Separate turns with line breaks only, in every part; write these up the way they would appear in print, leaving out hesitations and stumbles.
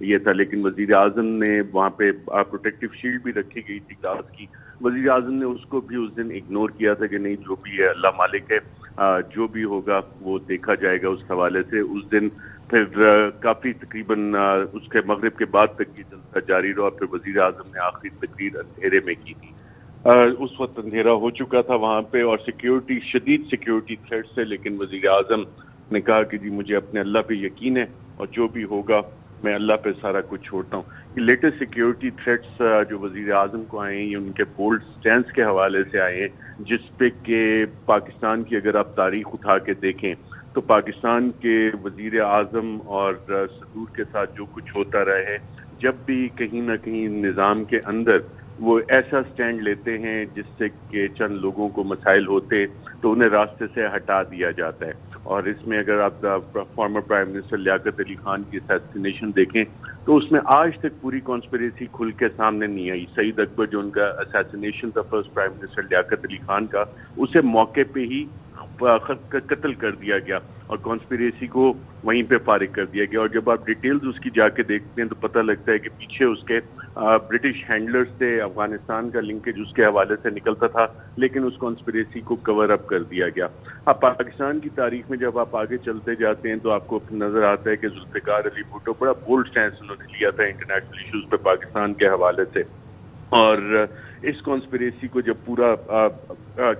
یہ تھا، لیکن وزیر اعظم نے وہاں پہ پروٹیکٹیو شیلڈ بھی رکھی گئی تھی گلاس کی، وزیر اعظم نے اس کو بھی اس دن اگنور کیا تھا کہ نہیں جو بھی ہے اللہ مالک ہے، جو بھی ہوگا وہ دیکھا جائے گا۔ اس حوالے سے اس دن پھر کافی تقریباً اس کے مغرب کے بعد تک یہ جلسہ جاری رہا، پھر وزیر اعظم نے آخری تقریر اندھیرے میں کی تھی۔ اس وقت اندھیرا ہو چکا تھا وہاں پہ اور شدید سیکیورٹی تھریٹ سے، لیکن وزیر اعظم نے کہا کہ جی مجھے اپنے اللہ پہ یقین ہے اور جو بھی ہوگا میں اللہ پہ سارا کچھ چھوڑتا ہوں۔ یہ لیٹسٹ سیکیورٹی تھریٹس جو وزیر اعظم کو آئے ہیں یہ ان کے بولڈ سٹینس کے حوالے سے آئے ہیں، جس پہ کہ پاکستان کی اگر آپ تاریخ اٹھا کے دیکھیں تو پاکستان کے وزیر اعظم اور صدور کے ساتھ جو کچھ ہوتا رہا ہے، جب بھی کہیں نہ کہیں نظام کے اندر وہ ایسا سٹینڈ لیتے ہیں جس سے کہ چند لوگوں کو مسائل ہوتے تو انہیں راستے سے ہٹا دیا جاتا ہے۔ اور اس میں اگر آپ former prime minister Liaquat Ali Khan کی اسیسینیشن دیکھیں تو اس میں آج تک پوری کانسپریسی کھل کے سامنے نہیں آئی۔ سعید اکبر جو ان کا اسیسینیشن تھا first prime minister Liaquat Ali Khan کا، اسے موقع پہ ہی قتل کر دیا گیا اور کانسپریسی کو وہیں پہ فارغ کر دیا گیا، اور جب آپ ڈیٹیلز اس کی جا کے دیکھتے ہیں تو پتہ لگتا ہے کہ پیچھے اس کے برٹش ہینڈلرز تھے، افغانستان کا لنکیج اس کے حوالے سے نکلتا تھا، لیکن اس کانسپریسی کو کور اپ کر دیا گیا۔ اب پاکستان کی تاریخ میں جب آپ آگے چلتے جاتے ہیں تو آپ کو نظر آتا ہے کہ ذوالفقار علی بھٹو بڑا بولڈ سٹینس انہوں نے لیا تھا انٹرنیشنل ایشوز پہ پاکستان کے حوالے سے، اور اس کانسپریسی کو جب پورا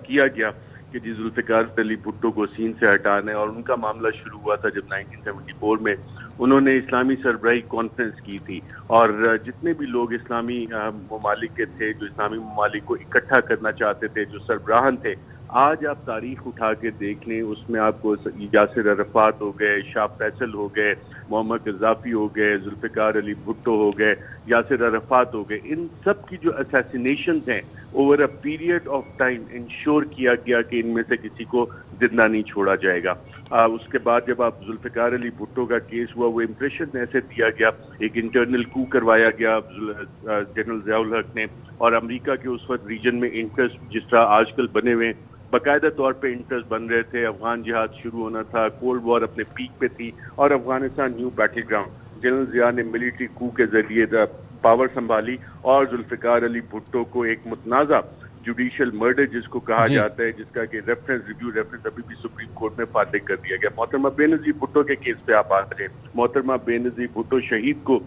کیا گیا کہ جی ذوالفقار علی بھٹو کو سین سے ہٹانا ہے، اور ان کا معاملہ شروع ہوا تھا جب 1974 میں انہوں نے اسلامی سربراہی کانفرنس کی تھی، اور جتنے بھی لوگ اسلامی ممالک کے تھے جو اسلامی ممالک کو اکٹھا کرنا چاہتے تھے، جو سربراہان تھے، آج آپ تاریخ اٹھا کے دیکھ لیں اس میں آپ کو یاسر عرفات ہو گئے، شاہ فیصل ہو گئے، محمد قذافی ہو گئے، ذوالفقار علی بھٹو ہو گئے، یاسر عرفات ہو گئے، ان سب کی جو اسیسینیشنز ہیں over a period of time ensure کیا گیا کہ ان میں سے کسی کو زندہ نہیں چھوڑا جائے گا۔ اس کے بعد جب آپ ذوالفقار علی بھٹو کا کیس ہوا وہ امپریشن ایسے دیا گیا، ایک انٹرنل کو کروایا گیا جنرل ضیاء الحق نے، اور امریکہ کے اس وقت ریجن میں انٹرسٹ جس طرح آج کل بنے ہوئے باقاعدہ طور پہ انٹرسٹ بن رہے تھے، افغان جہاد شروع ہونا تھا، کولڈ وار اپنے پیک پہ تھی اور Afghanistan new battle ground, general Zia نے ملٹری کو کے ذریعے پاور سنبھالی اور ذوالفقار علی بھٹو کو ایک متنازع جوڈیشل مرڈر جس کو کہا جاتا ہے، جس کا کہ ریفرنس ابھی بھی سپریم کورٹ میں فارغ کر دیا گیا۔ محترمہ بے نظیر بھٹو کے کیس پہ آپ آتے ہیں، محترمہ بے نظیر بھٹو شہید کو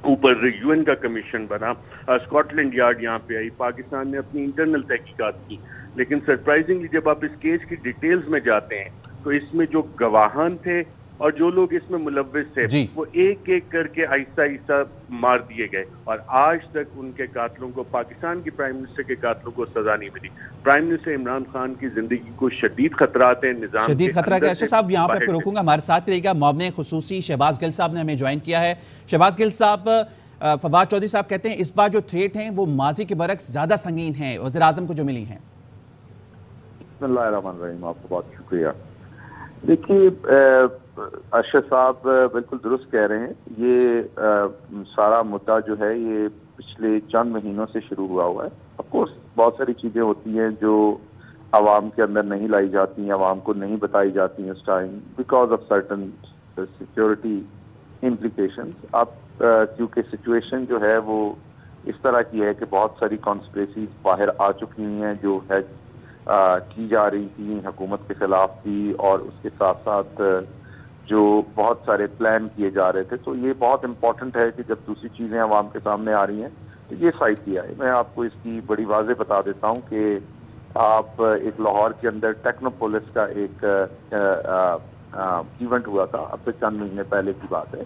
اوپر یو این کا کمیشن بنا، اسکاٹ لینڈ یارڈ یہاں پہ آئی، پاکستان نے اپنی انٹرنل تحقیقات کی، لیکن سرپرائزنگلی جب آپ اس کیس کی ڈیٹیلز میں جاتے ہیں تو اس میں جو گواہان تھے اور جو لوگ اس میں ملوث تھے وہ ایک ایک کر کے آہستہ آہستہ مار دیے گئے، اور آج تک ان کے قاتلوں کو، پاکستان کی پرائم منسٹر کے قاتلوں کو سزا نہیں ملی۔ پرائم منسٹر عمران خان کی زندگی کو شدید خطرات ہیں، نظام
شدید خطرہ ہے۔ ارشد صاحب یہاں پہ روکوں گا، ہمارے ساتھ رہے گا معاون خصوصی شہباز گل صاحب نے ہمیں جوائن کیا ہے۔ شہباز گل صاحب، فواد چودھری صاحب کہتے ہیں اس بار جو تھریٹ ہیں وہ ماضی کے برعکس زیادہ سنگین ہیں وزیر اعظم کو جو ملی ہیں۔
بسم اللہ الرحمن الرحیم، آپ کو بہت شکریہ۔ دیکھیے ارشد صاحب بالکل درست کہہ رہے ہیں، یہ سارا مدعا جو ہے یہ پچھلے چند مہینوں سے شروع ہوا ہے۔ آف کورس بہت ساری چیزیں ہوتی ہیں جو عوام کے اندر نہیں لائی جاتی ہیں، عوام کو نہیں بتائی جاتی ہیں اس time because of certain security implications. اب کیونکہ سچویشن جو ہے وہ اس طرح کی ہے کہ بہت ساری کانسپریسیز باہر آ چکی ہیں جو ہے کی جا رہی تھی حکومت کے خلاف بھی، اور اس کے ساتھ ساتھ جو بہت سارے پلان کیے جا رہے تھے، تو یہ بہت امپورٹنٹ ہے کہ جب دوسری چیزیں عوام کے سامنے آ رہی ہیں تو یہ سائڈ کیا ہے۔ میں آپ کو اس کی بڑی واضح بتا دیتا ہوں کہ آپ ایک لاہور کے اندر ٹیکنوپولس کا ایک ایونٹ ہوا تھا، اب سے چند مہینے پہلے کی بات ہے،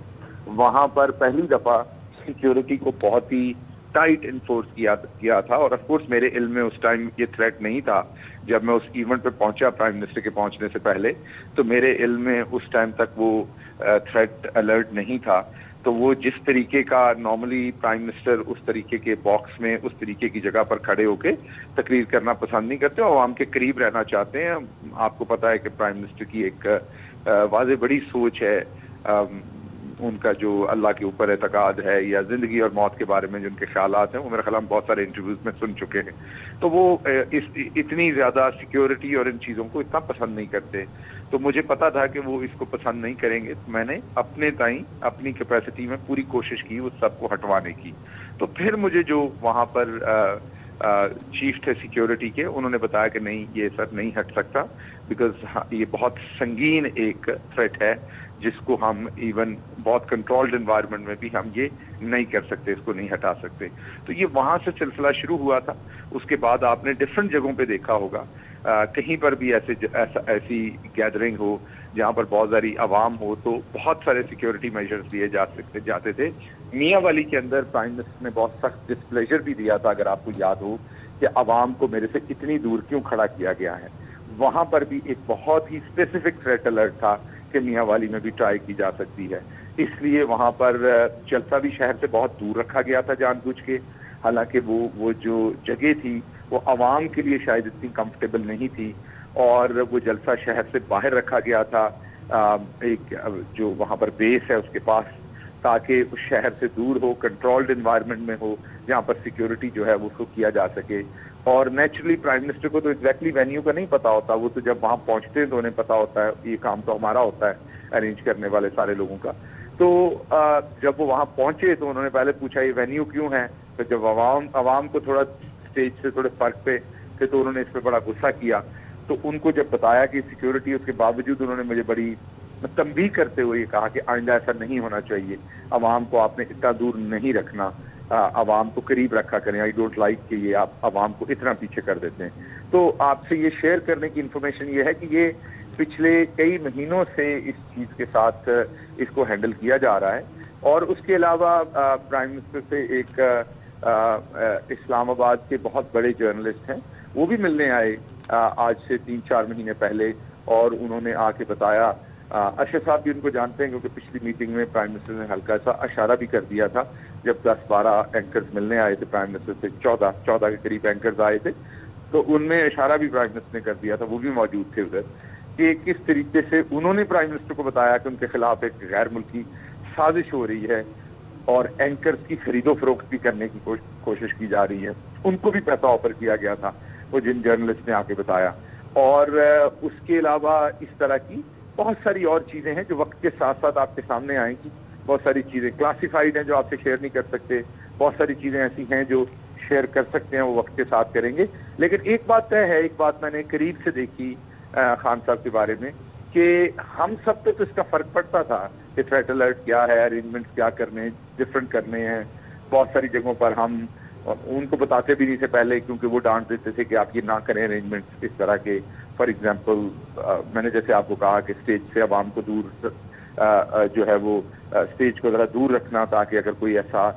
وہاں پر پہلی دفعہ سیکیورٹی کو بہت ہی ٹائٹ انفورس کیا تھا، اور آف کورس میرے علم میں اس ٹائم یہ تھریٹ نہیں تھا جب میں اس ایونٹ پہ پہنچا پرائم منسٹر کے پہنچنے سے پہلے، تو میرے علم میں اس ٹائم تک وہ تھریٹ الرٹ نہیں تھا۔ تو وہ جس طریقے کا نارملی پرائم منسٹر اس طریقے کے باکس میں اس طریقے کی جگہ پر کھڑے ہو کے تقریر کرنا پسند نہیں کرتے، عوام کے قریب رہنا چاہتے ہیں۔ آپ کو پتہ ہے کہ پرائم منسٹر کی ایک واضح بڑی سوچ ہے، ان کا جو اللہ کے اوپر اعتقاد ہے یا زندگی اور موت کے بارے میں جو ان کے خیالات ہیں، وہ میرے خیال میں بہت سارے انٹرویوز میں سن چکے ہیں، تو وہ اتنی زیادہ سیکیورٹی اور ان چیزوں کو اتنا پسند نہیں کرتے۔ تو مجھے پتا تھا کہ وہ اس کو پسند نہیں کریں گے. میں نے اپنے تائیں اپنی کیپیسٹی میں پوری کوشش کی اس سب کو ہٹوانے کی. تو پھر مجھے جو وہاں پر چیف تھے سیکیورٹی کے, انہوں نے بتایا کہ نہیں, یہ سر نہیں ہٹ سکتا, بیکاز یہ بہت سنگین ایک تھریٹ ہے جس کو ہم ایون بہت کنٹرولڈ انوائرمنٹ میں بھی ہم یہ نہیں کر سکتے, اس کو نہیں ہٹا سکتے. تو یہ وہاں سے سلسلہ شروع ہوا تھا. اس کے بعد آپ نے ڈفرینٹ جگہوں پہ دیکھا ہوگا, کہیں پر بھی ایسی گیدرنگ ہو جہاں پر بہت ساری عوام ہو تو بہت سارے سیکیورٹی میجرز لیے جاتے تھے. میاں والی کے اندر پرائم منسٹر نے بہت سخت ڈسپلیجر بھی دیا تھا, اگر آپ کو یاد ہو, کہ عوام کو میرے سے اتنی دور کیوں کھڑا کیا گیا ہے. وہاں پر بھی ایک بہت ہی اسپیسیفک تھریٹ الرٹ تھا کہ میاں والی میں بھی ٹرائی کی جا سکتی ہے. اس لیے وہاں پر جلسہ بھی شہر سے بہت دور رکھا گیا تھا جان بوجھ کے, حالانکہ وہ جو جگہ تھی وہ عوام کے لیے شاید اتنی کمفرٹیبل نہیں تھی, اور وہ جلسہ شہر سے باہر رکھا گیا تھا, ایک جو وہاں پر بیس ہے اس کے پاس, تاکہ اس شہر سے دور ہو, کنٹرولڈ انوائرمنٹ میں ہو, جہاں پر سیکیورٹی جو ہے وہ اس کو کیا جا سکے. اور نیچرلی پرائم منسٹر کو تو ایگزیکٹلی وینیو کا نہیں پتا ہوتا, وہ تو جب وہاں پہنچتے ہیں تو انہیں پتا ہوتا ہے, یہ کام تو ہمارا ہوتا ہے ارینج کرنے والے سارے لوگوں کا. تو جب وہ وہاں پہنچے تو انہوں نے پہلے پوچھا یہ وینیو کیوں ہے, تو جب عوام کو تھوڑا اسٹیج سے تھوڑے فرق پہ تھے تو انہوں نے اس پہ بڑا غصہ کیا. تو ان کو جب بتایا کہ سیکیورٹی, اس کے باوجود انہوں نے مجھے بڑی تنبیہ کرتے ہوئے یہ کہا کہ آئندہ ایسا نہیں ہونا چاہیے, عوام کو آپ نے اتنا دور نہیں رکھنا, عوام کو قریب رکھا کریں. آئی ڈونٹ لائک کہ یہ آپ عوام کو اتنا پیچھے کر دیتے ہیں. تو آپ سے یہ شیئر کرنے کی انفارمیشن یہ ہے کہ یہ پچھلے کئی مہینوں سے اس چیز کے ساتھ اس کو ہینڈل کیا جا رہا ہے. اور اس کے علاوہ پرائم منسٹر سے ایک اسلام آباد کے بہت بڑے جرنلسٹ ہیں, وہ بھی ملنے آئے آج سے 3-4 مہینے پہلے, اور انہوں نے آ کے بتایا. اشرف صاحب بھی ان کو جانتے ہیں کیونکہ پچھلی میٹنگ میں پرائم منسٹر نے ہلکا سا اشارہ بھی کر دیا تھا جب 10-12 اینکرز ملنے آئے تھے پرائم منسٹر سے, 14 کے قریب اینکرز آئے تھے, تو ان میں اشارہ بھی پرائم منسٹر نے کر دیا تھا, وہ بھی موجود تھے ادھر, کہ کس طریقے سے انہوں نے پرائم منسٹر کو بتایا کہ ان کے خلاف ایک غیر ملکی سازش ہو رہی ہے اور اینکرز کی خرید و فروخت بھی کرنے کی کوشش کی جا رہی ہے. ان کو بھی پیسہ آفر کیا گیا تھا, وہ جن جرنلسٹ نے آ کے بتایا. اور اس کے علاوہ اس طرح کی بہت ساری اور چیزیں ہیں جو وقت کے ساتھ ساتھ آپ کے سامنے آئیں گی. بہت ساری چیزیں کلاسیفائڈ ہیں جو آپ سے شیئر نہیں کر سکتے, بہت ساری چیزیں ایسی ہیں جو شیئر کر سکتے ہیں, وہ وقت کے ساتھ کریں گے. لیکن ایک بات طے ہے, ایک بات میں نے قریب سے دیکھی خان صاحب کے بارے میں, کہ ہم سب پہ تو اس کا فرق پڑتا تھا کہ تھریٹ الرٹ کیا ہے, ارینجمنٹس کیا کرنے ڈفرینٹ کرنے ہیں. بہت ساری جگہوں پر ہم ان کو بتاتے بھی نہیں تھے پہلے, کیونکہ وہ ڈانٹ دیتے تھے کہ آپ یہ نہ کریں ارینجمنٹس اس طرح کے. فار ایگزامپل میں نے جیسے آپ کو کہا کہ اسٹیج سے عوام کو دور جو ہے وہ اسٹیج کو ذرا دور رکھنا, تاکہ اگر کوئی ایسا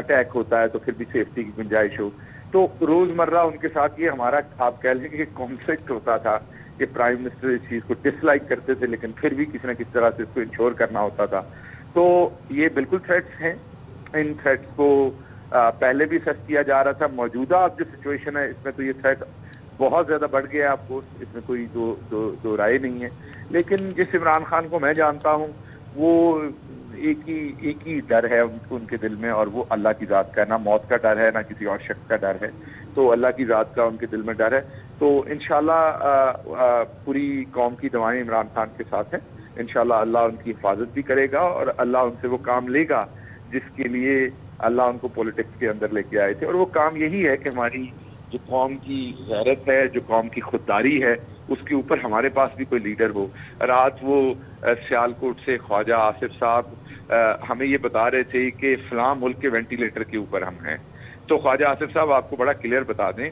اٹیک ہوتا ہے تو پھر بھی سیفٹی کی گنجائش ہو. تو روزمرہ ان کے ساتھ یہ ہمارا آپ کہہ لیں کہ کانفلکٹ ہوتا تھا کہ پرائم منسٹر اس چیز کو ڈس لائک کرتے تھے, لیکن پھر بھی کسی نہ کسی طرح سے اس کو انشور کرنا ہوتا تھا. تو یہ بالکل تھریٹس ہیں, ان تھریٹس کو پہلے بھی سیٹ کیا جا رہا تھا. موجودہ اب جو سچویشن ہے اس میں تو یہ تھریٹ بہت زیادہ بڑھ گیا ہے, آپ کو اس میں کوئی دو رائے نہیں ہے. لیکن جس عمران خان کو میں جانتا ہوں وہ ایک ہی ڈر ہے ان کے دل میں, اور وہ اللہ کی ذات کا, نہ موت کا ڈر ہے نہ کسی اور شخص کا ڈر ہے, تو اللہ کی ذات کا ان کے دل میں ڈر ہے. تو انشاءاللہ پوری قوم کی دعائیں عمران خان کے ساتھ ہیں. انشاءاللہ اللہ ان کی حفاظت بھی کرے گا, اور اللہ ان سے وہ کام لے گا جس کے لیے اللہ ان کو پولیٹکس کے اندر لے کے آئے تھے. اور وہ کام یہی ہے کہ ہماری جو قوم کی غیرت ہے, جو قوم کی خودداری ہے, اس کے اوپر ہمارے پاس بھی کوئی لیڈر ہو. رات وہ سیالکوٹ سے خواجہ آصف صاحب ہمیں یہ بتا رہے تھے کہ فلاں ملک کے وینٹیلیٹر کے اوپر ہم ہیں. تو خواجہ آصف صاحب آپ کو بڑا کلیئر بتا دیں,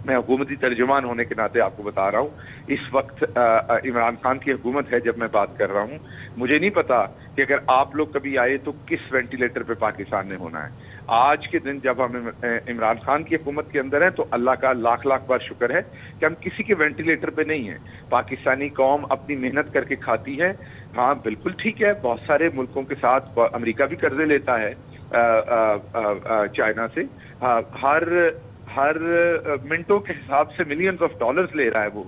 میں حکومتی ترجمان ہونے کے ناطے آپ کو بتا رہا ہوں, اس وقت عمران خان کی حکومت ہے جب میں بات کر رہا ہوں. مجھے نہیں پتا کہ اگر آپ لوگ کبھی آئے تو کس وینٹیلیٹر پہ پاکستان نے ہونا ہے. آج کے دن جب ہم عمران خان کی حکومت کے اندر ہیں تو اللہ کا لاکھ بار شکر ہے کہ ہم کسی کے وینٹیلیٹر پہ نہیں ہیں. پاکستانی قوم اپنی محنت کر کے کھاتی ہے. ہاں بالکل ٹھیک ہے, بہت سارے ملکوں کے ساتھ امریکہ بھی قرضے لیتا ہے چائنا سے, ہر منٹوں کے حساب سے ملینز آف ڈالرز لے رہا ہے وہ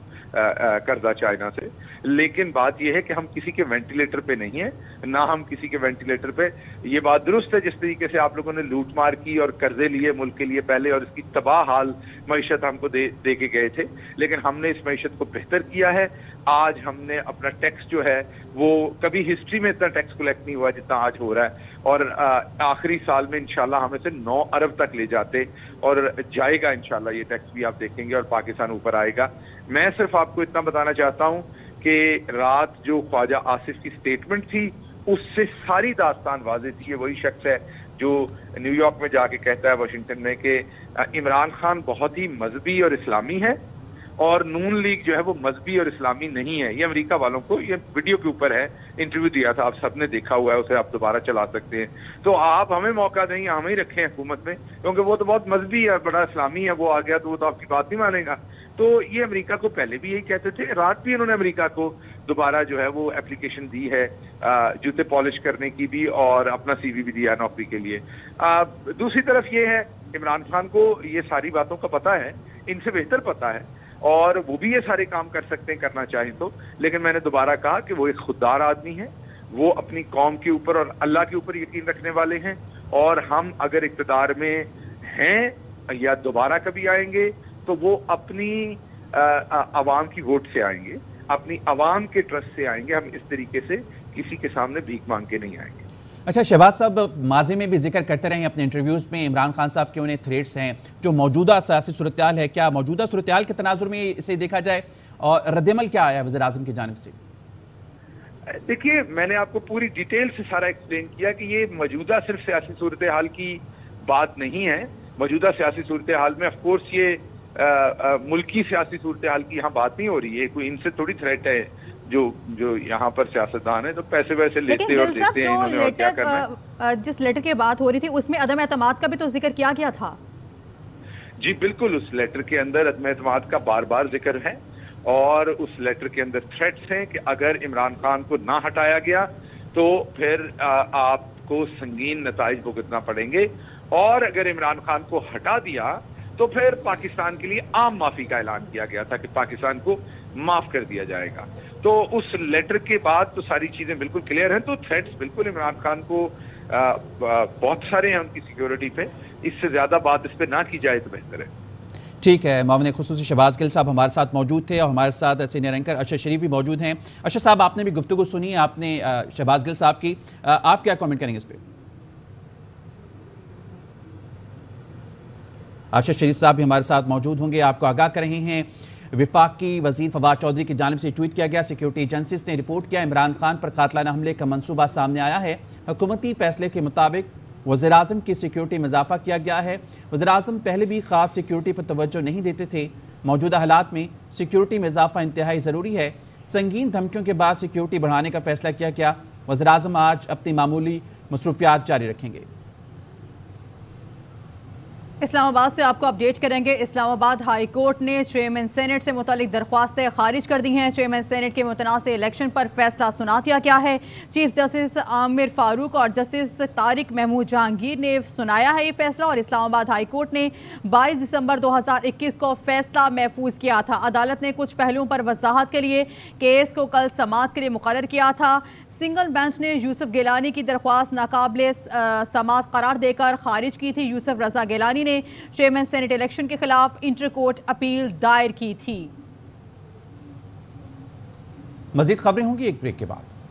قرضہ چائنا سے.
لیکن بات یہ ہے کہ ہم کسی کے وینٹیلیٹر پہ نہیں ہیں، نہ ہم کسی کے وینٹیلیٹر پہ. یہ بات درست ہے جس طریقے سے آپ لوگوں نے لوٹ مار کی اور قرضے لیے ملک کے لیے پہلے، اور اس کی تباہ حال معیشت ہم کو دے کے گئے تھے، لیکن ہم نے اس معیشت کو بہتر کیا ہے. آج ہم نے اپنا ٹیکس جو ہے وہ کبھی ہسٹری میں اتنا ٹیکس کلیکٹ نہیں ہوا جتنا آج ہو رہا ہے، اور آخری سال میں انشاءاللہ ہم اسے 9 ارب تک لے جاتے، اور جائے گا انشاءاللہ یہ ٹیکس بھی آپ دیکھیں گے، اور پاکستان اوپر آئے گا. میں صرف آپ کو اتنا بتانا چاہتا ہوں کہ رات جو خواجہ آصف کی سٹیٹمنٹ تھی اس سے ساری داستان واضح تھی. یہ وہی شخص ہے جو نیو یارک میں جا کے کہتا ہے واشنگٹن میں کہ عمران خان بہت ہی مذہبی اور اسلامی ہے، اور نون لیگ جو ہے وہ مذہبی اور اسلامی نہیں ہے. یہ امریکہ والوں کو، یہ ویڈیو کے اوپر ہے، انٹرویو دیا تھا، آپ سب نے دیکھا ہوا ہے، اسے آپ دوبارہ چلا سکتے ہیں. تو آپ ہمیں موقع دیں، ہمیں ہی رکھیں حکومت میں، کیونکہ وہ تو بہت مذہبی ہے، بڑا اسلامی ہے، وہ آ گیا تو وہ تو آپ کی بات نہیں مانے گا. تو یہ امریکہ کو پہلے بھی یہی کہتے تھے، رات بھی انہوں نے امریکہ کو دوبارہ جو ہے وہ اپلیکیشن دی ہے جوتے پالش کرنے کی بھی، اور اپنا سی وی بھی دیا نوکری کے لیے. دوسری طرف یہ ہے عمران خان کو یہ ساری باتوں کا پتہ ہے، ان سے بہتر پتہ ہے، اور وہ بھی یہ سارے کام کر سکتے ہیں کرنا چاہیں تو. لیکن میں نے دوبارہ کہا کہ وہ ایک خوددار آدمی ہے، وہ اپنی قوم کے اوپر اور اللہ کے اوپر یقین رکھنے والے ہیں، اور ہم اگر اقتدار میں ہیں یا دوبارہ کبھی آئیں گے تو وہ اپنی عوام کی ووٹ سے آئیں گے، اپنی عوام کے ٹرسٹ سے آئیں گے. ہم اس طریقے سے کسی کے سامنے بھیک مانگ کے نہیں آئیں گے.
اچھا شہباز صاحب، ماضی میں بھی ذکر کرتے رہے ہیں اپنے انٹرویوز میں عمران خان صاحب کے انہیں تھریٹس ہیں، جو موجودہ سیاسی صورتحال ہے، کیا موجودہ صورتحال کے تناظر میں اسے دیکھا جائے، اور رد عمل کیا آیا وزیر اعظم کی جانب سے؟
دیکھیے، میں نے آپ کو پوری ڈیٹیل سے سارا ایکسپلین کیا کہ یہ موجودہ صرف سیاسی صورتحال کی بات نہیں ہے. موجودہ سیاسی صورتحال میں آف کورس یہ ملکی سیاسی صورتحال کی یہاں بات نہیں ہو رہی ہے، کوئی ان سے تھوڑی تھریٹ ہے جو یہاں پر سیاستدان ہیں تو پیسے ویسے لیتے اور دیتے ہیں انہوں نے، اور کیا کرنا ہے.
جس لیٹر کی بات ہو رہی تھی اس میں عدم اعتماد کا بھی تو ذکر کیا گیا تھا.
جی بالکل، اس لیٹر کے اندر عدم اعتماد کا بار بار ذکر ہے، اور اس لیٹر کے اندر تھریٹس ہیں کہ اگر عمران خان کو نہ ہٹایا گیا تو پھر آپ کو سنگین نتائج بھگتنا پڑیں گے، اور اگر عمران خان کو ہٹا دیا تو پھر پاکستان کے لیے عام معافی کا اعلان کیا گیا تھا کہ پاکستان کو معاف کر دیا جائے گا. تو اس لیٹر کے بعد تو ساری چیزیں بالکل کلیئر ہیں. تو تھریٹس بالکل عمران خان کو بہت سارے ہیں ان کی سیکیورٹی پہ، اس سے زیادہ بات اس پہ نہ کی جائے تو بہتر ہے.
ٹھیک ہے، معاون خصوصی شہباز گل صاحب ہمارے ساتھ موجود تھے، اور ہمارے ساتھ سینئر اینکر ارشد شریف بھی موجود ہیں. ارشد صاحب، آپ نے بھی گفتگو سنی آپ نے شہباز گل صاحب کی، آپ کیا کامنٹ کریں گے اس پہ؟ ارشد شریف صاحب بھی ہمارے ساتھ موجود ہوں گے، آپ کو آگاہ کر رہے ہیں. وفاقی وزیر فواد چودھری کی جانب سے ٹویٹ کیا گیا، سیکیورٹی ایجنسیز نے رپورٹ کیا عمران خان پر قاتلانہ حملے کا منصوبہ سامنے آیا ہے. حکومتی فیصلے کے مطابق وزیر اعظم کی سیکیورٹی میں اضافہ کیا گیا ہے. وزیر اعظم پہلے بھی خاص سیکیورٹی پر توجہ نہیں دیتے تھے، موجودہ حالات میں سیکیورٹی میں اضافہ انتہائی ضروری ہے. سنگین دھمکیوں کے بعد سیکیورٹی بڑھانے کا فیصلہ کیا گیا. وزیر اعظم آج اپنی معمولی مصروفیات جاری رکھیں گے.
اسلام آباد سے آپ کو اپڈیٹ کریں گے. اسلام آباد ہائی کورٹ نے چیئرمین سینٹ سے متعلق درخواستیں خارج کر دی ہیں. چیئرمین سینٹ کے متنازع الیکشن پر فیصلہ سنا دیا گیا ہے. چیف جسٹس عامر فاروق اور جسٹس طارق محمود جہانگیر نے سنایا ہے یہ فیصلہ، اور اسلام آباد ہائی کورٹ نے 22 دسمبر 2021 کو فیصلہ محفوظ کیا تھا. عدالت نے کچھ پہلوؤں پر وضاحت کے لیے کیس کو کل سماعت کے لیے مقرر کیا تھا. سنگل بینچ نے یوسف گیلانی کی درخواست ناقابل سماعت قرار دے کر خارج کی تھی. یوسف رضا گیلانی نے چیئرمین سینٹ الیکشن کے خلاف انٹر کورٹ اپیل دائر کی تھی.
مزید خبریں ہوں گی ایک بریک کے بعد.